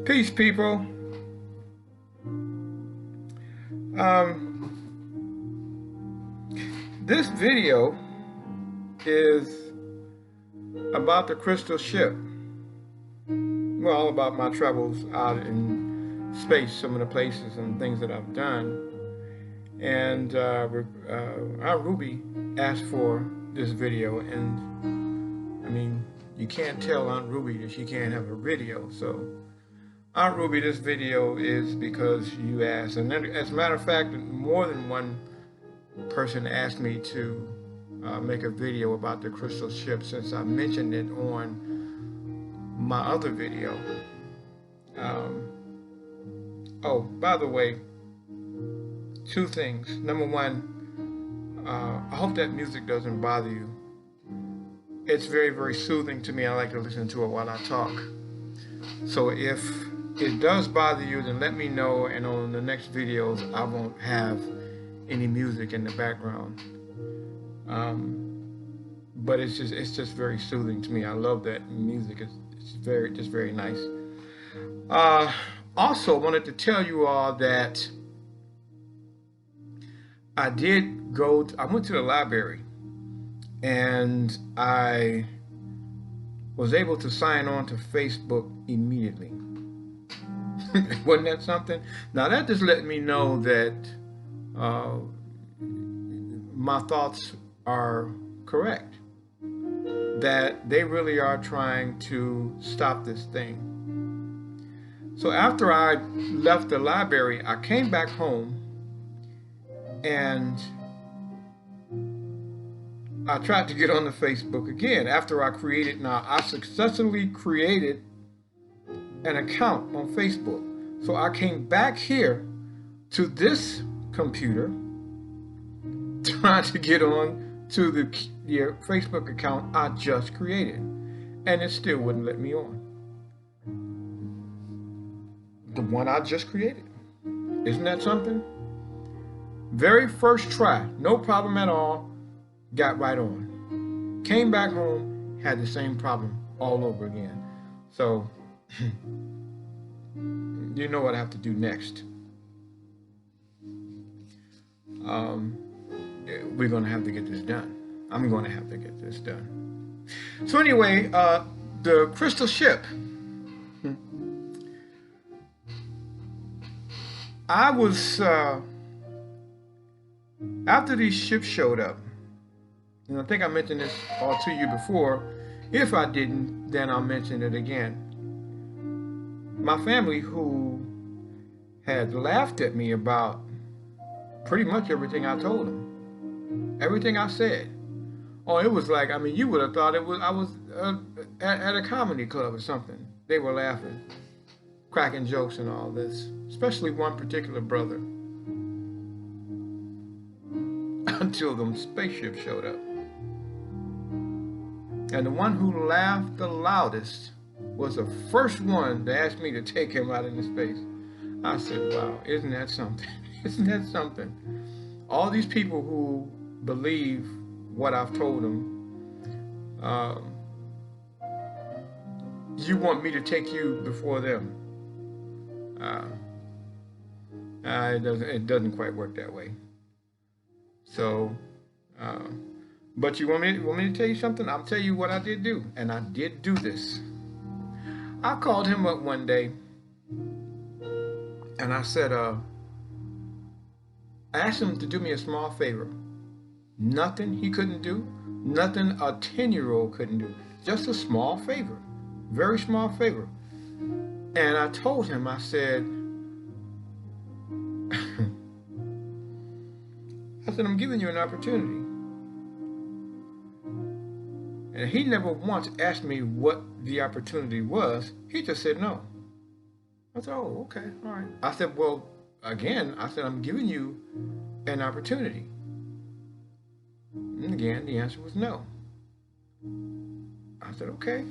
Peace, people. This video is about the crystal ship. Well, about my travels out in space, some of the places and things that I've done. And our Ruby asked for this video, and I mean, you can't tell Aunt Ruby that she can't have a video. So, Aunt Ruby, this video is because you asked. And then, as a matter of fact, more than one person asked me to make a video about the crystal ship, since I mentioned it on my other video. Oh, by the way, two things. Number one, I hope that music doesn't bother you. It's very, very soothing to me. I like to listen to it while I talk. So if it does bother you, then let me know, and on the next videos I won't have any music in the background. But it's just very soothing to me. I love that music. It's very nice. Also wanted to tell you all that I went to the library, and I was able to sign on to Facebook immediately. Wasn't that something? Now that just let me know that my thoughts are correct, that they really are trying to stop this thing. So after I left the library, I came back home and I tried to get on the Facebook again after I successfully created an account on Facebook. So I came back here to this computer trying to get on to the Facebook account I just created, and it still wouldn't let me on. The one I just created. Isn't that something? Very first try, no problem at all, got right on. Came back home, had the same problem all over again. So, you know what I have to do next. We're going to have to get this done. I'm going to have to get this done. So anyway, the crystal ship. I was, after these ships showed up, and I think I mentioned this all to you before. If I didn't, then I'll mention it again. My family, who had laughed at me about pretty much everything I told them, everything I said. Oh, it was like, I mean, you would have thought I was at a comedy club or something. They were laughing, cracking jokes and all this, especially one particular brother, until them spaceships showed up. And the one who laughed the loudest was the first one to ask me to take him out into space. I said, wow, isn't that something? Isn't that something? All these people who believe what I've told them, you want me to take you before them. It doesn't quite work that way. So, but you want me to tell you something? I'll tell you what I did do, and I did do this. I called him up one day, and I said, I asked him to do me a small favor. Nothing he couldn't do, nothing a 10-year-old couldn't do. Just a small favor, very small favor. And I told him, I said, I'm giving you an opportunity. And he never once asked me what the opportunity was. He just said no. I said, oh, okay, all right. I said, well, again, I'm giving you an opportunity. And again, the answer was no. I said, okay,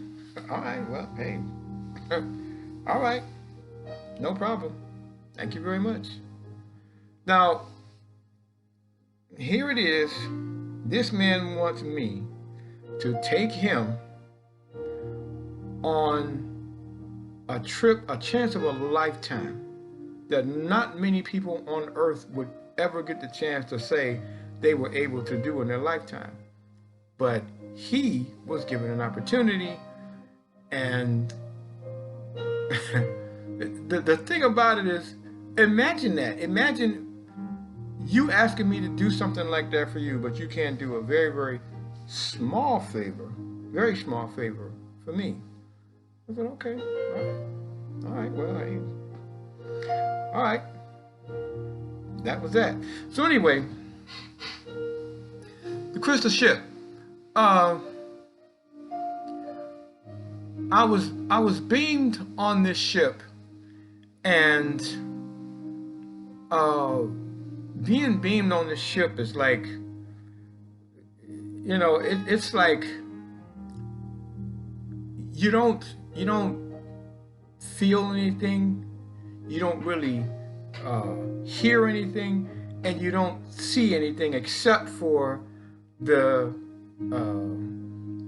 all right, well, hey, all right, no problem. Thank you very much. Now, here it is. This man wants me to take him on a chance of a lifetime that not many people on earth would ever get the chance to say they were able to do in their lifetime. But he was given an opportunity, and the thing about it is, imagine that. Imagine you asking me to do something like that for you, but you can't do a very, very small favor, for me. I said, okay, all right, well, all right. That was that. So anyway, the crystal ship. I was beamed on this ship, and being beamed on this ship is like, it's like you don't feel anything, you don't really hear anything, and you don't see anything except for the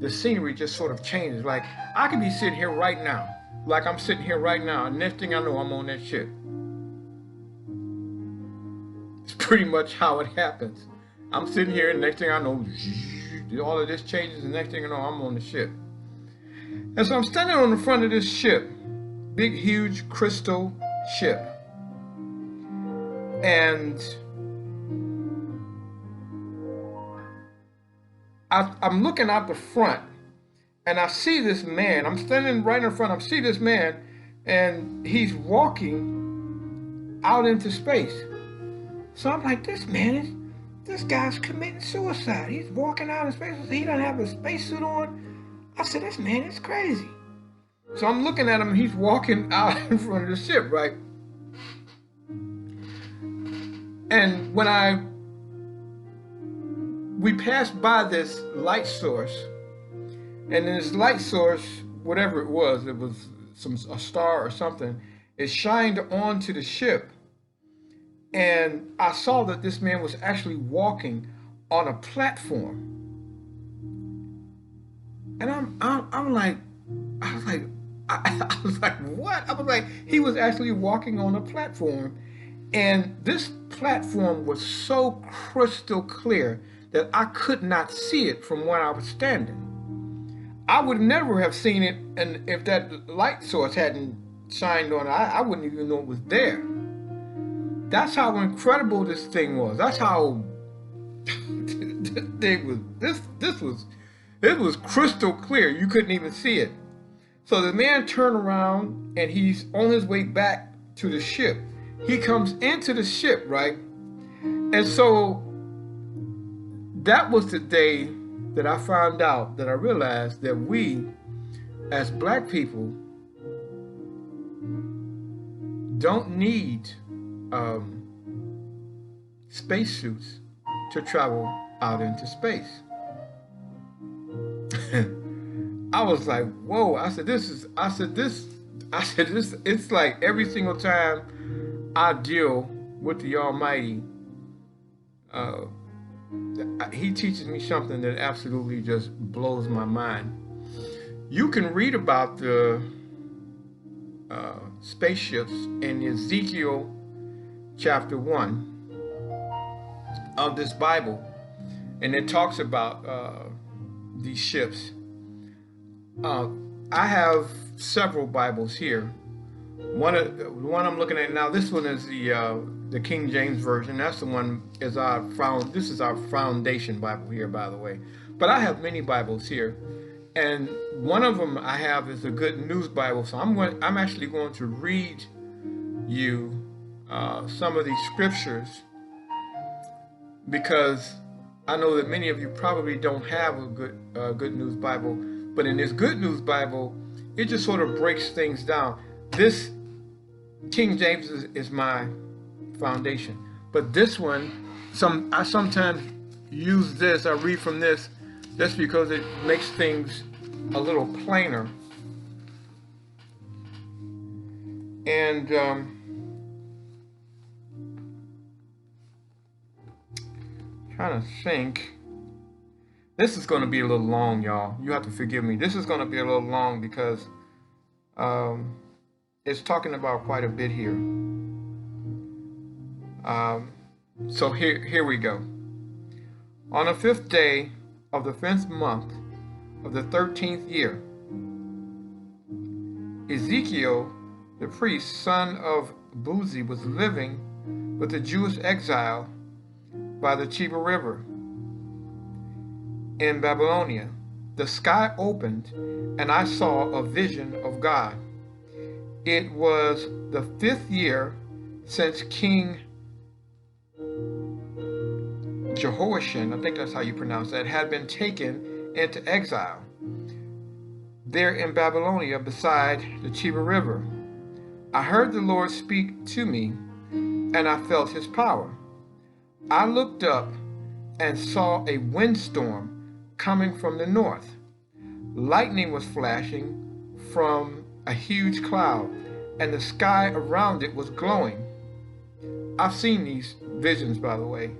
scenery just sort of changes. Like I could be sitting here right now, like I'm sitting here right now, and next thing I know, I'm on that ship. It's pretty much how it happens. I'm sitting here, and next thing I know, all of this changes, and next thing I know, I'm on the ship. And so I'm standing on the front of this ship, big, huge crystal ship, and I'm looking out the front, and I see this man. I'm standing right in front. I see this man, and he's walking out into space. So I'm like, this guy's committing suicide. He's walking out in space. He doesn't have a spacesuit on. I said, this man is crazy. So I'm looking at him, and he's walking out in front of the ship, right? And when we passed by this light source, and this light source, whatever it was a star or something, it shined onto the ship, and I saw that this man was actually walking on a platform. And I was like, what? I was like, he was actually walking on a platform, and this platform was so crystal clear that I could not see it from where I was standing. I would never have seen it, and if that light source hadn't shined on it, I wouldn't even know it was there. That's how incredible this thing was. That's how it was crystal clear. You couldn't even see it. So the man turned around, and he's on his way back to the ship. He comes into the ship, right? And so that was the day that I found out, that I realized that we, as black people, don't need spacesuits to travel out into space. I was like, whoa. I said, it's like every single time I deal with the Almighty, he teaches me something that absolutely just blows my mind. You can read about the spaceships in Ezekiel chapter 1 of this Bible, and it talks about these ships. I have several Bibles here. The one I'm looking at now, this one is the King James Version. That's the one this is our foundation Bible here, by the way. But I have many Bibles here, and one of them I have is a Good News Bible. So I'm actually going to read you some of these scriptures, because I know that many of you probably don't have a Good News Bible. But in this Good News Bible, it just sort of breaks things down. This King James is my foundation. But this one, I sometimes use this, I read from this, just because it makes things a little plainer. And trying to think. This is going to be a little long, y'all. You have to forgive me. This is going to be a little long because it's talking about quite a bit here. So here we go. On the 5th day of the 5th month of the 13th year, Ezekiel, the priest, son of Buzi, was living with the Jewish exile by the Tiber River in Babylonia. The sky opened, and I saw a vision of God. It was the 5th year since King Jehoiakim, I think that's how you pronounce that, had been taken into exile there in Babylonia beside the Tiber River. I heard the Lord speak to me, and I felt his power. I looked up and saw a windstorm coming from the north. Lightning was flashing from a huge cloud, and the sky around it was glowing. I've seen these visions, by the way,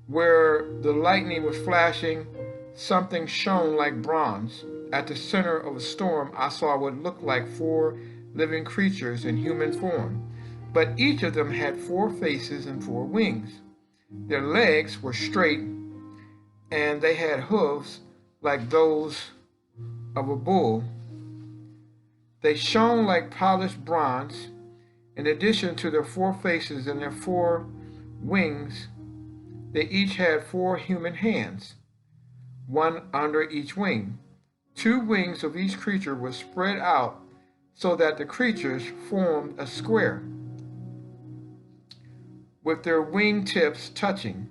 where the lightning was flashing, something shone like bronze. At the center of a storm, I saw what looked like 4 living creatures in human form, but each of them had 4 faces and 4 wings. Their legs were straight, and they had hooves like those of a bull. They shone like polished bronze. In addition to their 4 faces and their 4 wings, they each had 4 human hands, one under each wing. 2 wings of each creature were spread out so that the creatures formed a square, with their wing tips touching.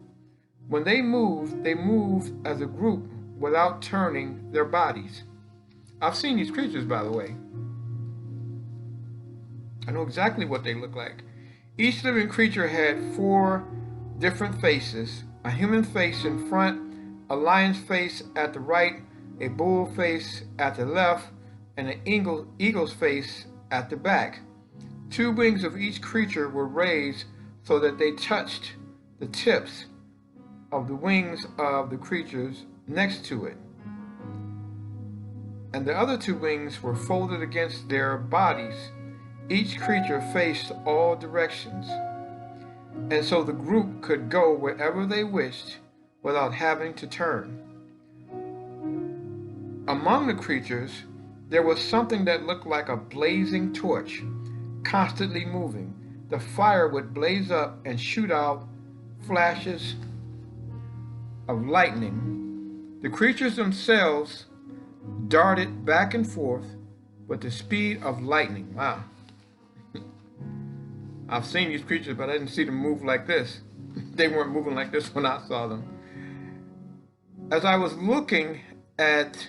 When they moved as a group without turning their bodies. I've seen these creatures, by the way. I know exactly what they look like. Each living creature had 4 different faces: a human face in front, a lion's face at the right, a bull face at the left, and an eagle's face at the back. 2 wings of each creature were raised so that they touched the tips of the wings of the creatures next to it. And the other 2 wings were folded against their bodies. Each creature faced all directions, and so the group could go wherever they wished without having to turn. Among the creatures, there was something that looked like a blazing torch, constantly moving. The fire would blaze up and shoot out flashes of lightning. The creatures themselves darted back and forth with the speed of lightning. Wow. I've seen these creatures, but I didn't see them move like this. They weren't moving like this when I saw them. As I was looking at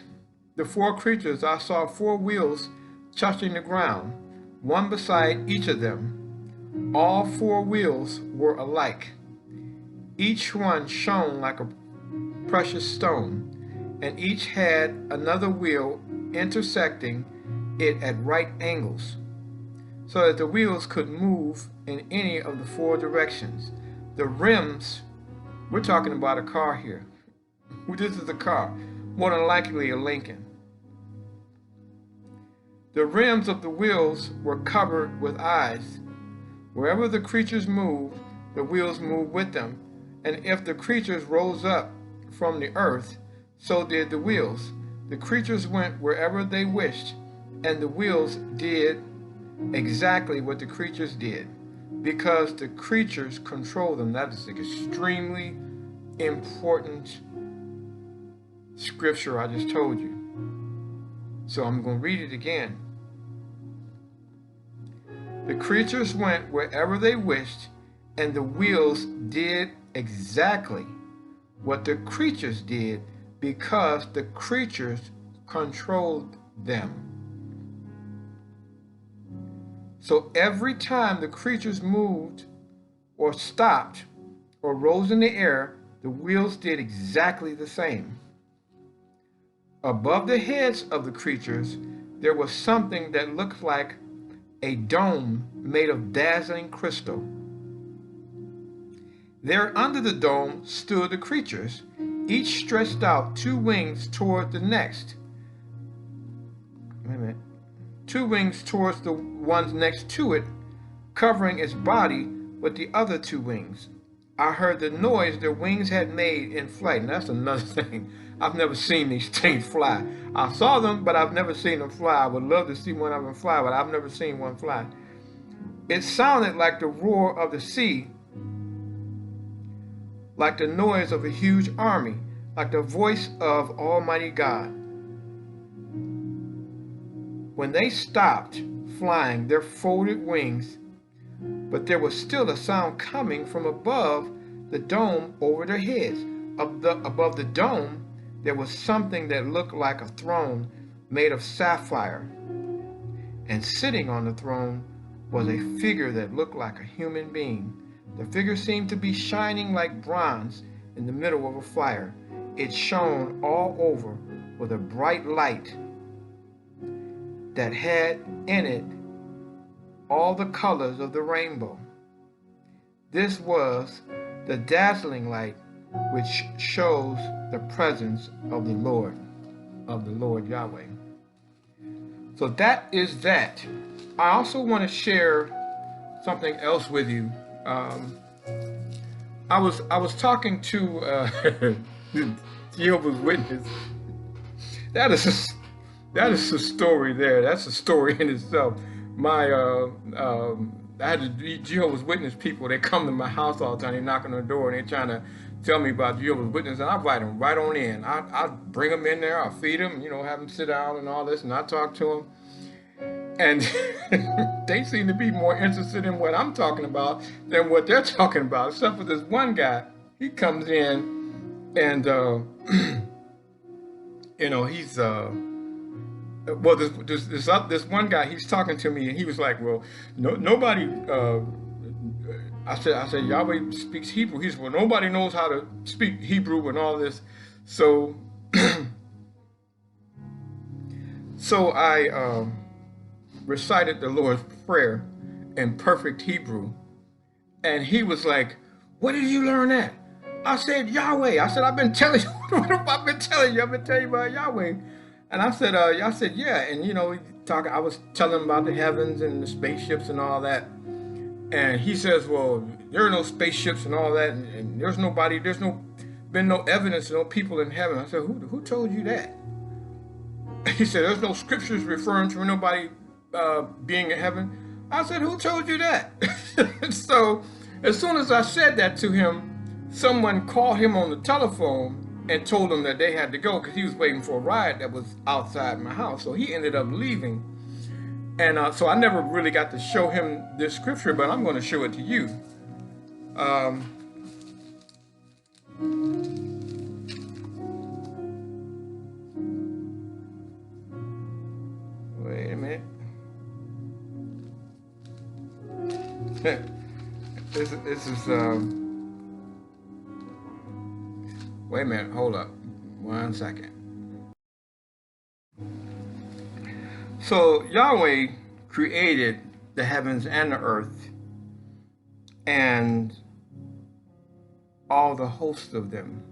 the 4 creatures, I saw 4 wheels touching the ground, one beside each of them. All 4 wheels were alike. Each one shone like a precious stone, and each had another wheel intersecting it at right angles, so that the wheels could move in any of the 4 directions. The rims, we're talking about a car here. This is a car, more than likely a Lincoln. The rims of the wheels were covered with eyes. Wherever the creatures moved, the wheels moved with them. And if the creatures rose up from the earth, so did the wheels. The creatures went wherever they wished, and the wheels did exactly what the creatures did, because the creatures control them. That is an extremely important scripture I just told you. So I'm going to read it again. The creatures went wherever they wished, and the wheels did exactly what the creatures did, because the creatures controlled them. So every time the creatures moved or stopped or rose in the air, the wheels did exactly the same. Above the heads of the creatures, there was something that looked like a dome made of dazzling crystal. There under the dome stood the creatures, each stretched out 2 wings toward the next. two wings towards the ones next to it, covering its body with the other two wings. I heard the noise their wings had made in flight. And that's another thing. I've never seen these things fly. I saw them, but I've never seen them fly. I would love to see one of them fly, but I've never seen one fly. It sounded like the roar of the sea, like the noise of a huge army, like the voice of Almighty God. When they stopped flying their folded wings, but there was still a sound coming from above the dome over their heads. Above the dome, there was something that looked like a throne made of sapphire. And sitting on the throne was a figure that looked like a human being. The figure seemed to be shining like bronze in the middle of a fire. It shone all over with a bright light that had in it all the colors of the rainbow. This was the dazzling light which shows the presence of the Lord Yahweh. So that is that. I also want to share something else with you. I was talking to Jehovah's Witness. That is a story there. That's a story in itself. I had the Jehovah's Witness people. They come to my house all the time. They knock on the door and they're trying to tell me about Jehovah's Witness, and I invite them right on in. I bring them in there. I feed them, have them sit down and all this, and I talk to them. And they seem to be more interested in what I'm talking about than what they're talking about, except for this one guy. He comes in and, he's, well, this one guy, he's talking to me and he was like, well, nobody, I said, Yahweh speaks Hebrew. He said, well, nobody knows how to speak Hebrew and all this. So, I, recited the Lord's Prayer in perfect Hebrew. And he was like, where did you learn that? I said, Yahweh. I said, I've been telling you. What have I been telling you? I've been telling you about Yahweh. And I said, yeah. And, I was telling him about the heavens and the spaceships and all that. And he says, well, there are no spaceships and all that. And there's been no evidence, no people in heaven. I said, who told you that? He said, there's no scriptures referring to nobody being in heaven. I said, who told you that? So as soon as I said that to him, someone called him on the telephone and told him that they had to go because he was waiting for a ride that was outside my house. So he ended up leaving. And so I never really got to show him this scripture, but I'm going to show it to you. Wait a minute. This is wait a minute, hold up 1 second. So Yahweh created the heavens and the earth and all the hosts of them.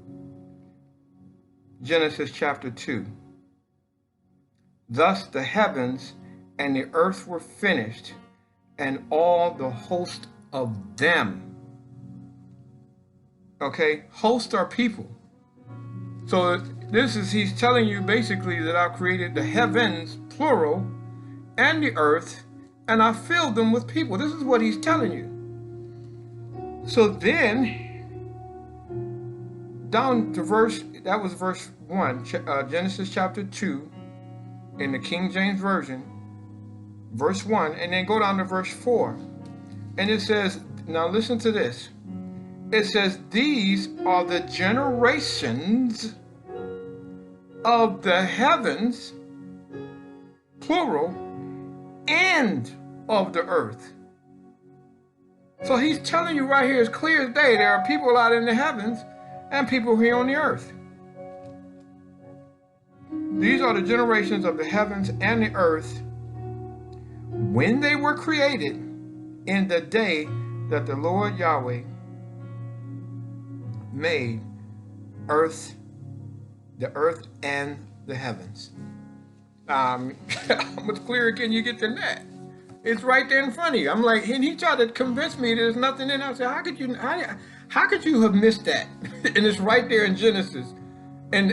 Genesis chapter 2. Thus the heavens and the earth were finished, and all the host of them. Okay, hosts are people. So he's telling you basically that I created the heavens, plural, and the earth, and I filled them with people. This is what he's telling you. So then, down to verse 1, Genesis chapter 2, in the King James Version, verse 1, and then go down to verse 4. And it says, now listen to this. It says, these are the generations of the heavens, plural, and of the earth. So he's telling you right here, as clear as day, there are people out in the heavens and people here on the earth. These are the generations of the heavens and the earth when they were created in the day that the Lord Yahweh made the earth and the heavens. How much clearer can you get than that? It's right there in front of you. I'm like, and he tried to convince me there's nothing in it. I said, how could you have missed that? And it's right there in Genesis. And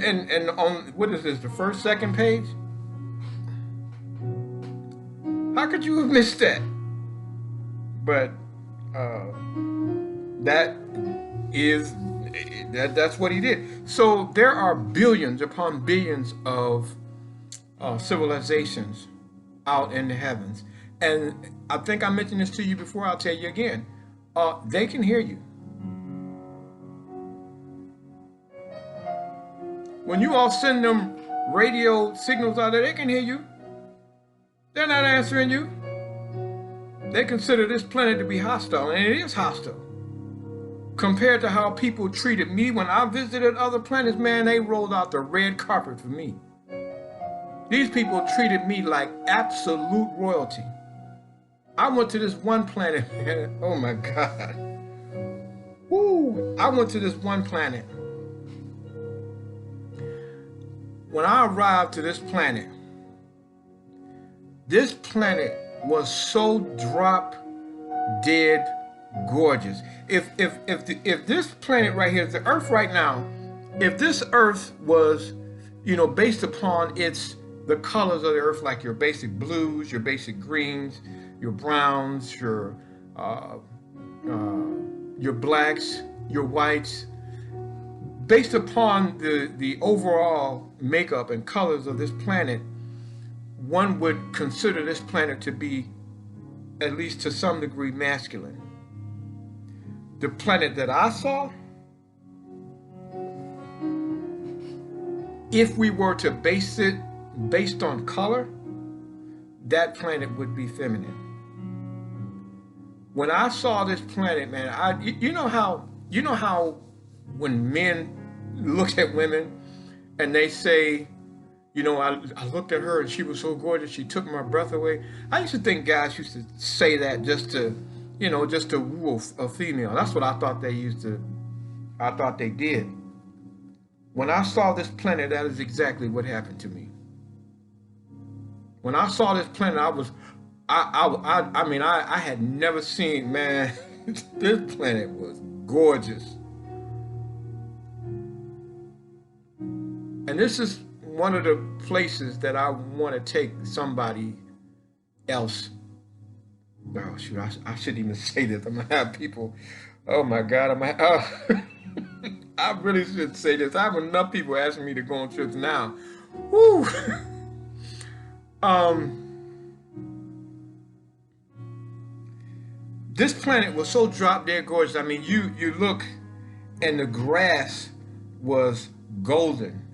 on, what is this, the first, second page? How could you have missed that? But uh, that is that's what he did. So there are billions upon billions of civilizations out in the heavens, and I think I mentioned this to you before. I'll tell you again. They can hear you. When you all send them radio signals out there, they can hear you. They're not answering you. They consider this planet to be hostile, and it is hostile. Compared to how people treated me when I visited other planets, man, they rolled out the red carpet for me. These people treated me like absolute royalty. I went to this one planet, man. Oh my God. Woo! I went to this one planet. When I arrived to this planet was so drop dead gorgeous. If this planet right here, the Earth right now, if this Earth was, based upon the colors of the Earth, like your basic blues, your basic greens, your browns, your blacks, your whites, based upon the overall makeup and colors of this planet, one would consider this planet to be, at least to some degree, masculine. The planet that I saw, if we were to base it based on color, that planet would be feminine. When I saw this planet, man, you know how when men look at women and they say, I looked at her and she was so gorgeous, she took my breath away. I used to think guys used to say that just to woo a female. That's what I thought they did. When I saw this planet, that is exactly what happened to me. When I saw this planet, I had never seen, man, this planet was gorgeous. And this is one of the places that I want to take somebody else. Oh shoot, I shouldn't even say this. I'm gonna have people, oh my God, I really should say this. I have enough people asking me to go on trips now. Woo. This planet was so drop dead gorgeous. I mean, you look and the grass was golden.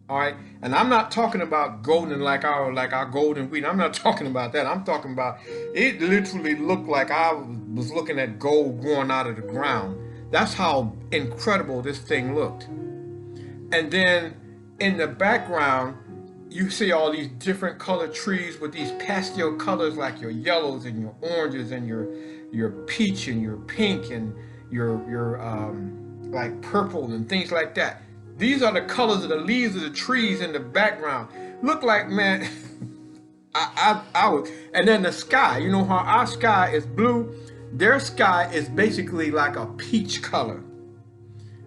All right, and I'm not talking about golden like our golden wheat. I'm not talking about that. I'm talking about it literally looked like I was looking at gold growing out of the ground. That's how incredible this thing looked. And then in the background, you see all these different colored trees with these pastel colors, like your yellows and your oranges and your peach and your pink and your like purple and things like that. These are the colors of the leaves of the trees in the background. Look like, man, I was, and then the sky, how our sky is blue, their sky is basically like a peach color.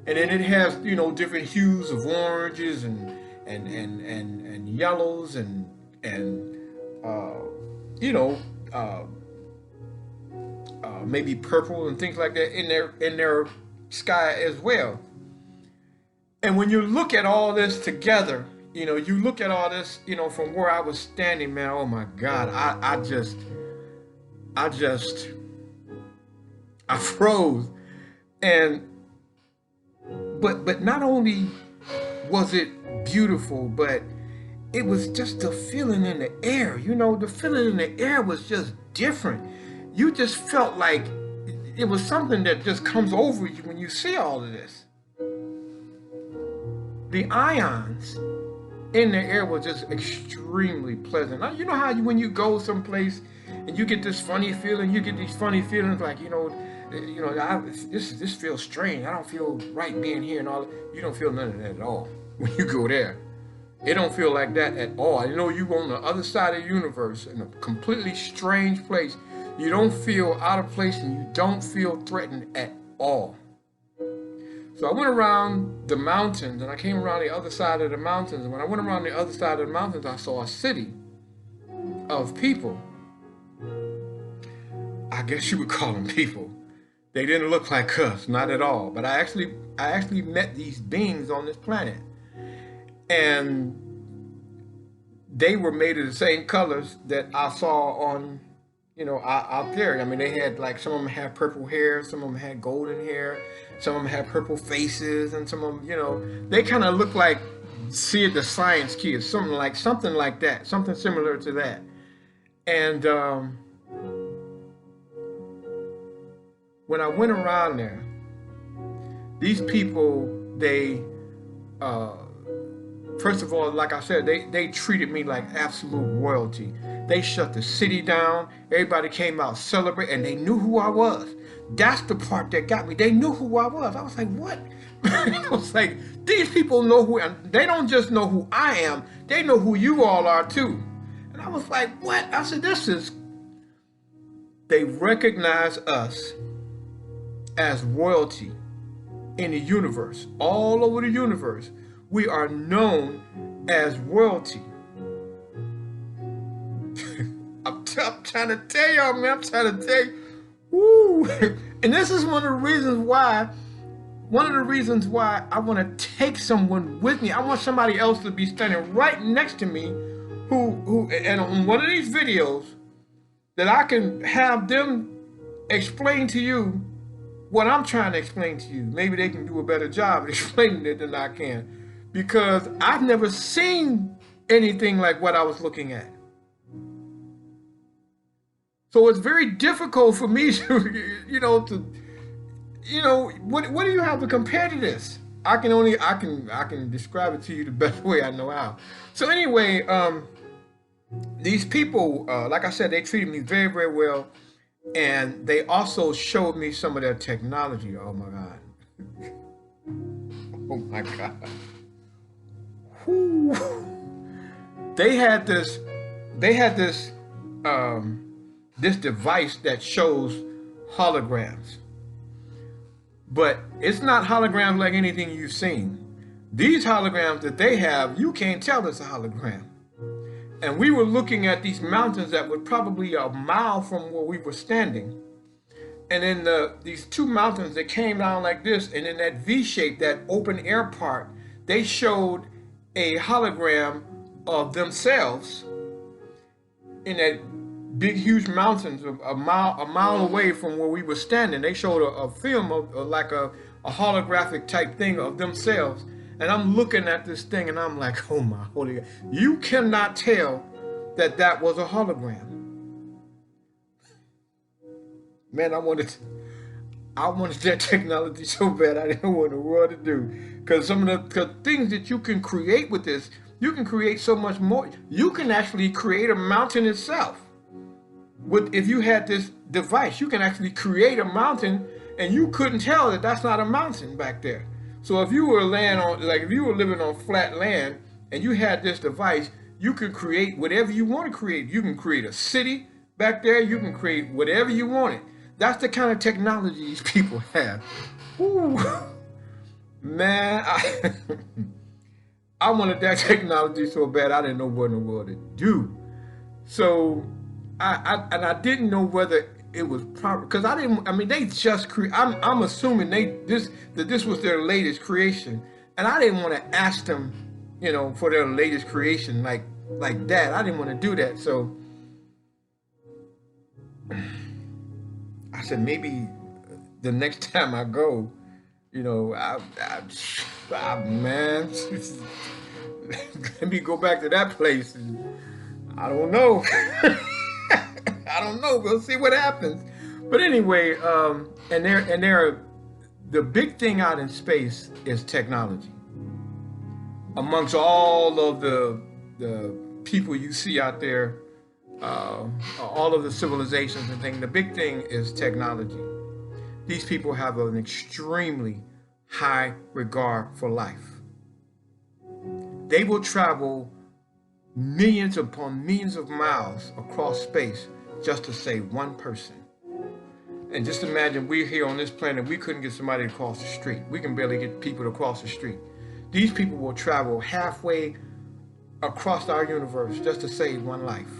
And then it has, different hues of oranges and yellows and maybe purple and things like that in their sky as well. And when you look at all this together, you look at all this, from where I was standing, man, oh my God, I froze. But not only was it beautiful, but it was just the feeling in the air. The feeling in the air was just different. You just felt like it was something that just comes over you when you see all of this. The ions in the air were just extremely pleasant. Now, you know how when you go someplace and you get this funny feeling, you get these funny feelings like, this feels strange. I don't feel right being here and all. You don't feel none of that at all when you go there. It don't feel like that at all. I know you on the other side of the universe in a completely strange place. You don't feel out of place and you don't feel threatened at all. So I went around the mountains and I came around the other side of the mountains. And when I went around the other side of the mountains, I saw a city of people. I guess you would call them people. They didn't look like us, not at all. But I actually met these beings on this planet. And they were made of the same colors that I saw on, out there. I mean, they had like, some of them had purple hair, some of them had golden hair, some of them had purple faces, and some of them, they kind of look like Sid the Science Kid, something like that, something similar to that. And when I went around there, these people, they, first of all, like I said, they treated me like absolute royalty. They shut the city down. Everybody came out celebrate, and they knew who I was. That's the part that got me. They knew who I was. I was like, what? I was like, these people know who, and they don't just know who I am. They know who you all are too. And I was like, what? I said, they recognize us as royalty in the universe, all over the universe. We are known as royalty. I'm trying to tell y'all, man. I'm trying to tell you. Woo. And this is one of the reasons why I want to take someone with me. I want somebody else to be standing right next to me who and on one of these videos that I can have them explain to you what I'm trying to explain to you. Maybe they can do a better job of explaining it than I can, because I've never seen anything like what I was looking at. So it's very difficult for me to, what do you have to compare to this? I can describe it to you the best way I know how. So anyway, these people, like I said, they treated me very, very well. And they also showed me some of their technology. Oh my God. Oh my God. Whew. They had this device that shows holograms. But it's not holograms like anything you've seen. These holograms that they have, you can't tell it's a hologram. And we were looking at these mountains that were probably a mile from where we were standing. And then these two mountains that came down like this, and in that V shape, that open air part, they showed a hologram of themselves in that big, huge mountains a mile away from where we were standing. They showed a film of like a holographic type thing of themselves. And I'm looking at this thing and I'm like, oh my holy God. You cannot tell that was a hologram. Man, I wanted that technology so bad. I didn't know what in the world to do. Because some of the things that you can create with this, you can create so much more. You can actually create a mountain itself. If you had this device, you can actually create a mountain and you couldn't tell that that's not a mountain back there. So if you were if you were living on flat land and you had this device, you could create whatever you want to create. You can create a city back there. You can create whatever you wanted. That's the kind of technology these people have. Ooh. Man, I wanted that technology so bad I didn't know what in the world to do. So I didn't know whether it was proper, because they just I'm assuming this was their latest creation, and I didn't want to ask them, for their latest creation like that. I didn't want to do that. So I said, maybe the next time I go, man, let me go back to that place. I don't know. I don't know. We'll see what happens. But anyway, the big thing out in space is technology. Amongst all of the people you see out there, all of the civilizations and things, the big thing is technology. These people have an extremely high regard for life. They will travel millions upon millions of miles across space just to save one person. And just imagine we're here on this planet, we couldn't get somebody to cross the street. We can barely get people to cross the street. These people will travel halfway across our universe just to save one life.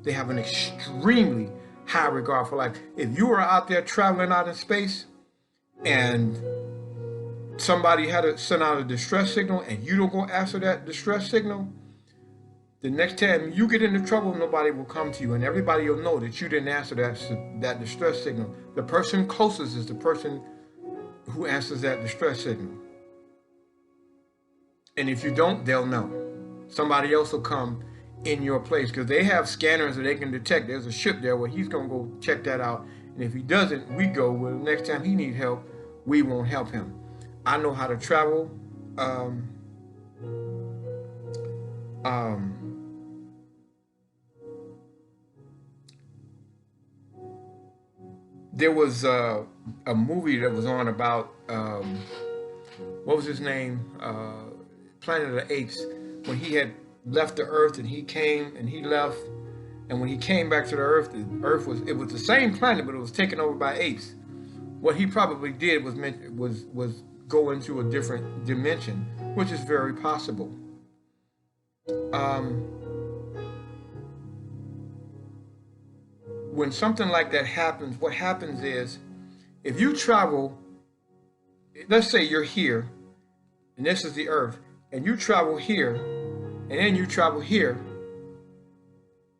They have an extremely high regard for life. If you are out there traveling out in space and somebody had to send out a distress signal and you don't go answer that distress signal, the next time you get into trouble, nobody will come to you, and everybody will know that you didn't answer that distress signal. The person closest is the person who answers that distress signal. And if you don't, they'll know. Somebody else will come in your place because they have scanners that they can detect. There's a ship there where he's going to go check that out. And if he doesn't, we go. Well, the next time he needs help, we won't help him. I know how to travel. There was a movie that was on about, what was his name? Planet of the Apes. When he had left the Earth and he came and he left, and when he came back to the Earth was the same planet, but it was taken over by apes. What he probably did was go into a different dimension, which is very possible. When something like that happens, what happens is, if you travel, let's say you're here, and this is the Earth, and you travel here, and then you travel here.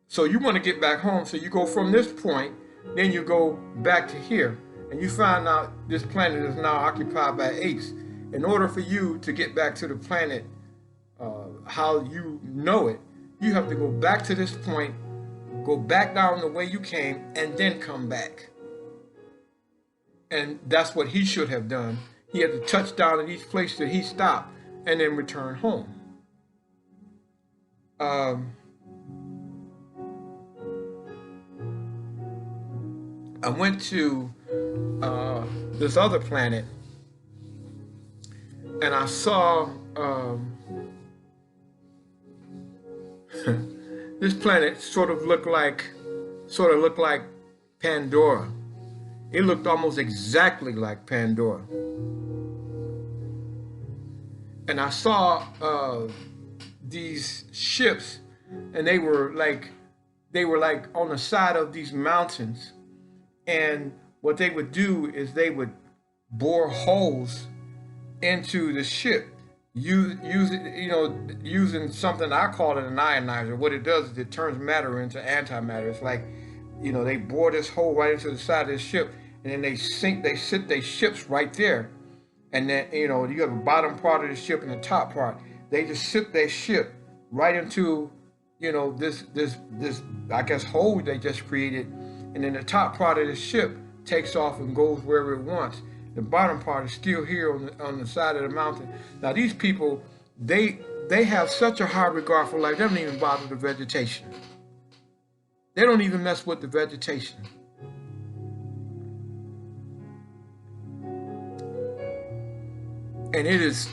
So you want to get back home, so you go from this point, then you go back to here, and you find out this planet is now occupied by apes. In order for you to get back to the planet, how you know it, you have to go back to this point, go back down the way you came, and then come back. And that's what he should have done. He had to touch down at each place that he stopped and then return home. I went to this other planet, and I saw this planet sort of looked like Pandora. It looked almost exactly like Pandora. And I saw these ships, and they were like on the side of these mountains. And what they would do is they would bore holes into the ship, using something I call it an ionizer. What it does is it turns matter into antimatter. It's like, they bore this hole right into the side of the ship, and then they sit their ships right there. And then, you have the bottom part of the ship and the top part. They just sit their ship right into, this I guess hole they just created. And then the top part of the ship takes off and goes wherever it wants. The bottom part is still here on the side of the mountain. Now these people, they have such a high regard for life, they don't even bother the vegetation. They don't even mess with the vegetation. And it is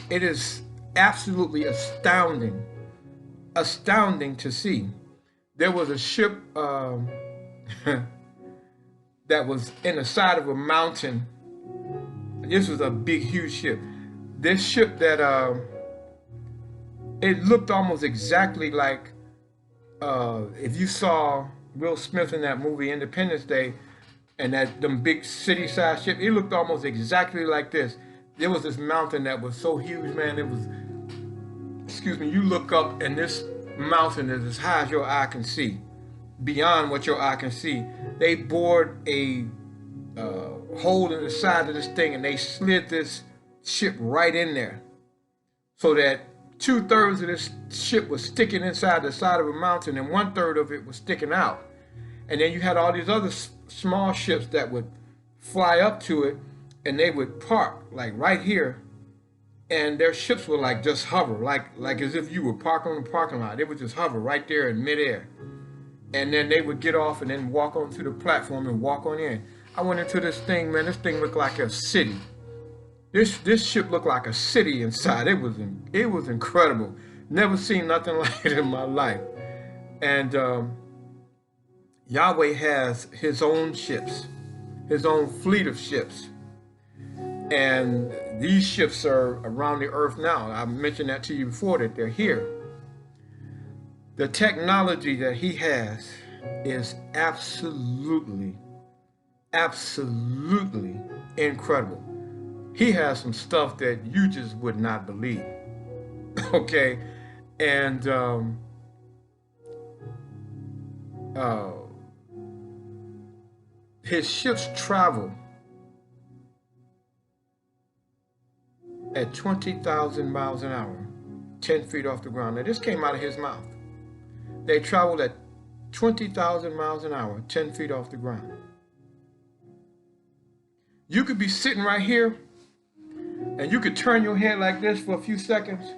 absolutely astounding to see. There was a ship that was in the side of a mountain. This was a big, huge ship. This ship that it looked almost exactly like if you saw Will Smith in that movie Independence Day, and them big city-sized ship, it looked almost exactly like this. There was this mountain that was so huge, man. It was, you look up and this mountain is as high as your eye can see, beyond what your eye can see. They bored a hole in the side of this thing, and they slid this ship right in there, so that 2/3 of this ship was sticking inside the side of a mountain, and 1/3 of it was sticking out. And then you had all these other small ships that would fly up to it, and they would park like right here, and their ships would like just hover, like as if you were parked on the parking lot. They would just hover right there in midair, and then they would get off and then walk onto the platform and walk on in. I went into this thing, man. This thing looked like a city. This ship looked like a city inside. It was incredible. Never seen nothing like it in my life. And Yahweh has his own ships, his own fleet of ships. And these ships are around the earth now. I mentioned that to you before, that they're here. The technology that he has is absolutely, absolutely incredible. He has some stuff that you just would not believe. Okay? And his ships travel at 20,000 miles an hour, 10 feet off the ground. Now, this came out of his mouth. They traveled at 20,000 miles an hour, 10 feet off the ground. You could be sitting right here, and you could turn your head like this for a few seconds,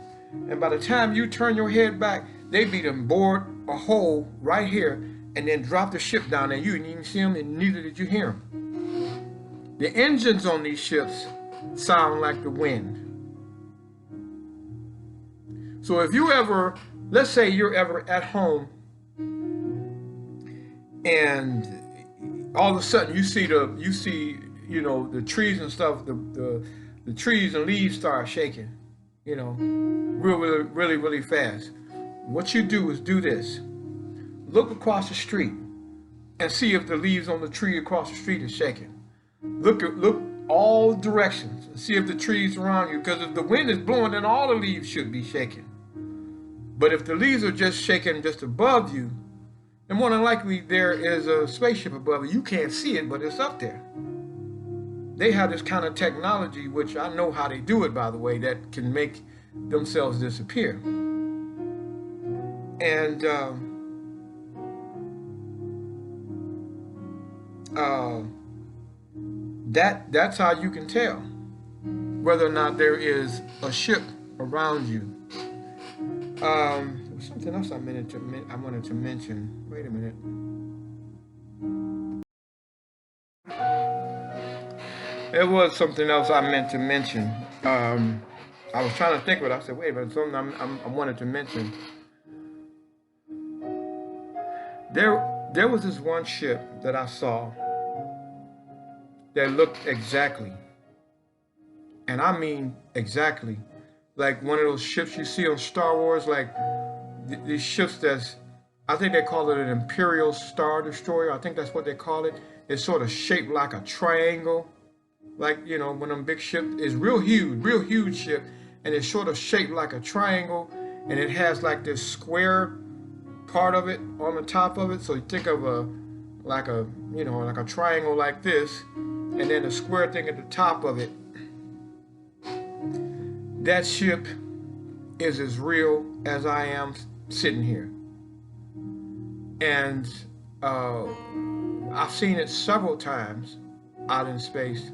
and by the time you turn your head back, they'd be done bored a hole right here, and then drop the ship down there. You didn't even see them, and neither did you hear them. The engines on these ships sound like the wind. So if you ever, let's say you're ever at home and all of a sudden you see the trees and stuff, the trees and leaves start shaking, really fast. What you do is do this. Look across the street and see if the leaves on the tree across the street is shaking. Look all directions and see if the trees around you, because if the wind is blowing, then all the leaves should be shaking. But if the leaves are just shaking just above you, then more than likely there is a spaceship above you. You can't see it, but it's up there. They have this kind of technology, which I know how they do it, by the way, that can make themselves disappear. And that's how you can tell whether or not there is a ship around you. Something else I wanted to mention. Wait a minute. There was something else I meant to mention. I was trying to think of it. I said, wait a minute, something I wanted to mention. There was this one ship that I saw that looked exactly, and I mean exactly, like one of those ships you see on Star Wars, like these ships I think they call it an Imperial Star Destroyer. I think that's what they call it. It's sort of shaped like a triangle, like, one of them big ships. It's real huge ship, and it's sort of shaped like a triangle, and it has like this square part of it on the top of it. So you think of like a triangle like this, and then a square thing at the top of it. That ship is as real as I am sitting here. And I've seen it several times out in space.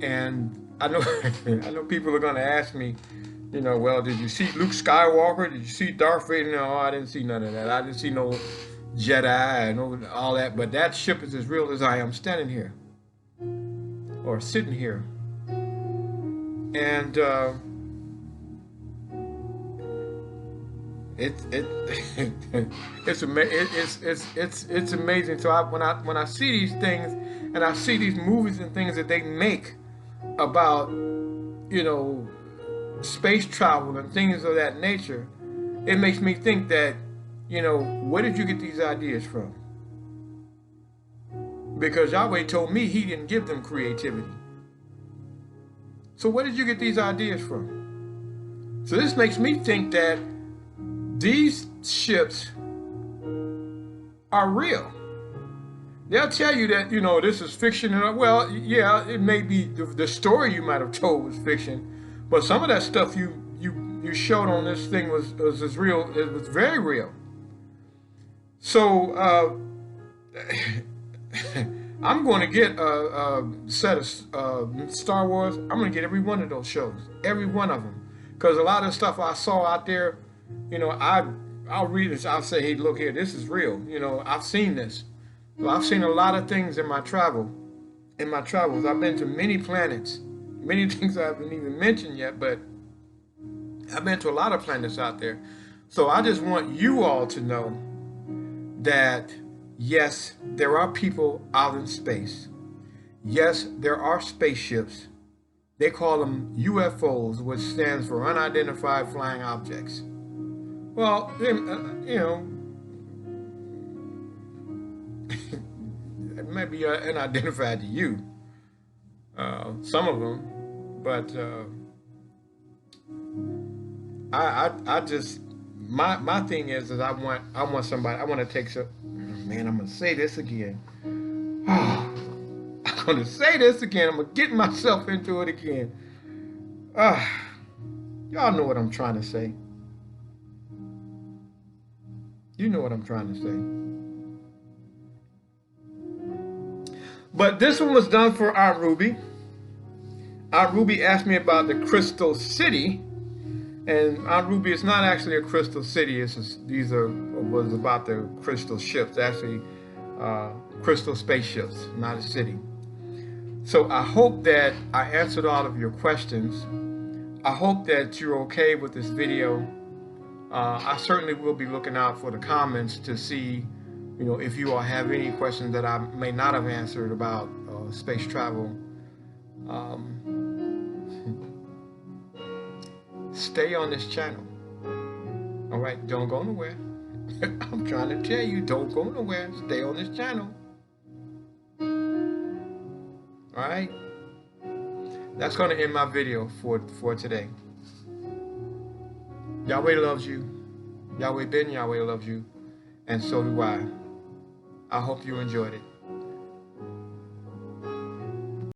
And I know people are going to ask me, well, did you see Luke Skywalker? Did you see Darth Vader? No, I didn't see none of that. I didn't see no Jedi and all that. But that ship is as real as I am standing here, or sitting here. And it's amazing. So when I see these things, and I see these movies and things that they make about space travel and things of that nature, it makes me think that where did you get these ideas from? Because Yahweh told me he didn't give them creativity. So where did you get these ideas from? So this makes me think that these ships are real. They'll tell you that, this is fiction. And, well, yeah, it may be the story you might have told was fiction, but some of that stuff you showed on this thing was as real. It was very real. So I'm going to get a set of Star Wars. I'm going to get every one of those shows, every one of them, because a lot of the stuff I saw out there, I'll read this. I'll say, hey, look here, this is real. I've seen this. So I've seen a lot of things in my travels. I've been to many planets, many things I haven't even mentioned yet, but I've been to a lot of planets out there. So I just want you all to know that yes, there are people out in space. Yes, there are spaceships. They call them UFOs, which stands for unidentified flying objects. Well, you know, it may be unidentified to you, some of them, but I just my thing is that I want somebody, I want to take some. Man, I'm gonna say this again. I'm gonna say this again. I'm gonna get myself into it again. Y'all know what I'm trying to say. You know what I'm trying to say. But this one was done for our Ruby. Our Ruby asked me about the Crystal City, and our Ruby is not actually a crystal city. These was about the crystal ships, actually crystal spaceships, not a city. So I hope that I answered all of your questions. I hope that you're okay with this video. I certainly will be looking out for the comments to see, if you all have any questions that I may not have answered about space travel. Stay on this channel. All right, don't go nowhere. I'm trying to tell you, don't go nowhere. Stay on this channel. All right. That's going to end my video for today. Yahweh loves you. Yahweh Ben Yahweh loves you. And so do I. I hope you enjoyed it.